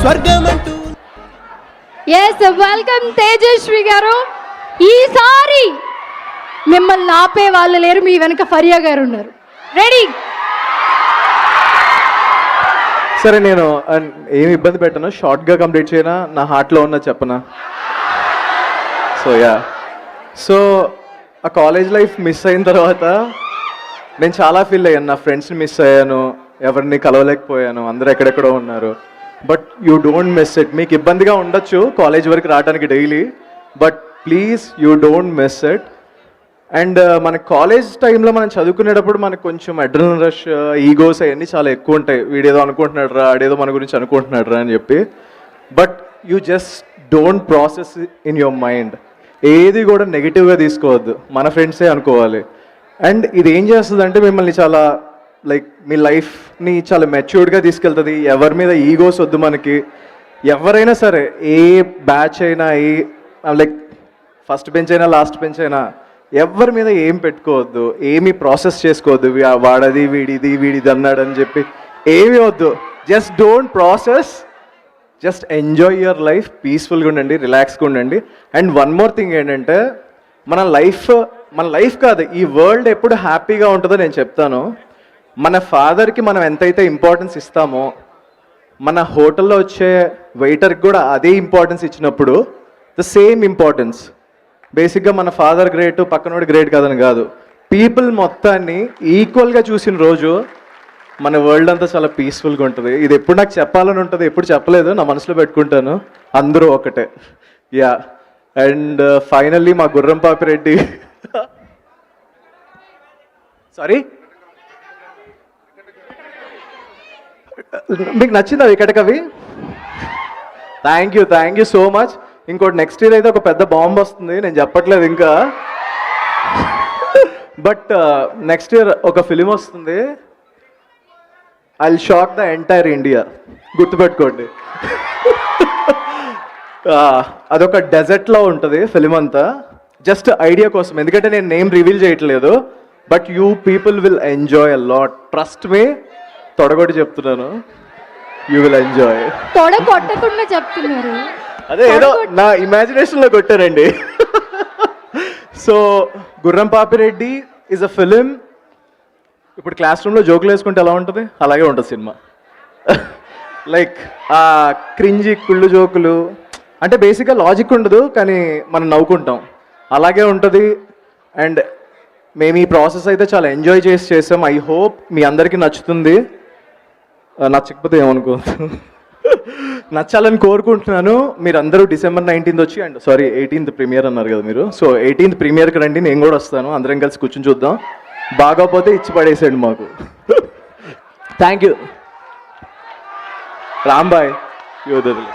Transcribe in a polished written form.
స్వర్గమంటూ. Yes, welcome Tejaswi గారు. ఈసారి మిమ్మల్ని ఆపే వాళ్ళు లేరు, మీ వెనక ఫరియా గారు ఉన్నారు. రెడీ? సరే, నేను ఏమి ఇబ్బంది పెట్టను, షార్ట్గా కంప్లీట్ చేయనా, నా హార్ట్లో ఉన్న చెప్పనా? సో ఆ కాలేజ్ లైఫ్ మిస్ అయిన తర్వాత నేను చాలా ఫీల్ అయ్యాను. నా ఫ్రెండ్స్ని మిస్ అయ్యాను, ఎవరిని కలవలేకపోయాను, అందరూ ఎక్కడెక్కడో ఉన్నారు. But you don't miss it. మీకు ఇబ్బందిగా ఉండొచ్చు కాలేజ్ వరకు రావడానికి daily, but please you don't miss it. And మన కాలేజ్ టైంలో మనం చదువుకునేటప్పుడు మనకు కొంచెం అడ్రినల్ రష్, ఈగోస్ అవన్నీ చాలా ఎక్కువ ఉంటాయి. వీడేదో అనుకుంటున్నాడు రా, ఆడేదో మన గురించి అనుకుంటున్నాడు రా అని చెప్పి. But you just don't process in your mind. ఏది కూడా నెగిటివ్గా తీసుకోవద్దు, మన ఫ్రెండ్సే అనుకోవాలి. అండ్ ఇది ఏం చేస్తుంది అంటే మిమ్మల్ని చాలా మీ లైఫ్ని చాలా మెచ్యూర్డ్గా తీసుకెళ్తుంది. ఎవరి మీద ఈగోస్ వద్దు మనకి. ఎవరైనా సరే, ఏ బ్యాచ్ అయినా, ఫస్ట్ బెంచ్ అయినా లాస్ట్ బెంచ్ అయినా, ఎవరి మీద ఏం పెట్టుకోవద్దు, ఏమీ ప్రాసెస్ చేసుకోవద్దు. వాడది వీడిది అన్నాడు అని చెప్పి ఏమీ వద్దు. Just don't process, just enjoy your life, పీస్ఫుల్గా ఉండండి, రిలాక్స్గా ఉండండి. అండ్ వన్ మోర్ థింగ్ ఏంటంటే, మన లైఫ్ కాదు, ఈ వరల్డ్ ఎప్పుడు హ్యాపీగా ఉంటుందో నేను చెప్తాను. మన ఫాదర్కి మనం ఎంతైతే ఇంపార్టెన్స్ ఇస్తామో, మన హోటల్లో వచ్చే వెయిటర్కి కూడా అదే ఇంపార్టెన్స్ ఇచ్చినప్పుడు, ద సేమ్ ఇంపార్టెన్స్. బేసిక్గా మన ఫాదర్ గ్రేట్, పక్కనోడు గ్రేట్ కాదని కాదు, పీపుల్ మొత్తాన్ని ఈక్వల్గా చూసిన రోజు మన వరల్డ్ అంతా చాలా పీస్ఫుల్గా ఉంటుంది. ఇది ఎప్పుడు నాకు చెప్పాలని ఉంటుంది, ఎప్పుడు చెప్పలేదు, నా మనసులో పెట్టుకుంటాను. అందరూ ఒకటే. యా. అండ్ ఫైనల్లీ మా గుర్రం పాపిరెడ్డి, సారీ, మీకు నచ్చిందా Vikatakavi? Thank you so much. ఇంకోటి నెక్స్ట్ ఇయర్ అయితే ఒక పెద్ద బాంబ్ వస్తుంది, నేను చెప్పట్లేదు ఇంకా. బట్ నెక్స్ట్ ఇయర్ ఒక ఫిలిం వస్తుంది, I will shock the entire India. గుర్తుపెట్టుకోండి. అదొక డెజర్ట్లో ఉంటుంది ఫిలిం అంతా. జస్ట్ ఐడియా కోసం, ఎందుకంటే నేను నేమ్ రివీల్ చేయట్లేదు. But you people will enjoy a lot, trust me. తొడగొట్టి చెప్తున్నాను, యూ విల్ ఎంజాయ్. తొడగొట్టకుండా చెప్తున్నారు, అదే ఏదో నా ఇమాజినేషన్లో కొట్టారండి. సో గుర్రం పాపిరెడ్డి ఈజ్ అ ఫిలిం. ఇప్పుడు క్లాస్ రూమ్లో జోకులు వేసుకుంటే ఎలా ఉంటుంది, అలాగే ఉంటుంది సినిమా. ఆ క్రింజి కుళ్ళు జోకులు అంటే బేసిక్గా లాజిక్ ఉండదు, కానీ మనం నవ్వుకుంటాం, అలాగే ఉంటుంది. అండ్ మేము ఈ ప్రాసెస్ అయితే చాలా ఎంజాయ్ చేసాం. ఐ హోప్ మీ అందరికీ నచ్చుతుంది. నచ్చకపోతే ఏమనుకోవద్దు, నచ్చాలని కోరుకుంటున్నాను. మీరు అందరూ December 19th వచ్చి, అండ్ 18th ప్రీమియర్ అన్నారు కదా మీరు, సో 18th ప్రీమియర్కి రండి, నేను కూడా వస్తాను. అందరం కలిసి కూర్చొని చూద్దాం. బాగోపోతే ఇచ్చి పడేసేయండి మాకు. Thank you. రాంబాయ్ యోధులు.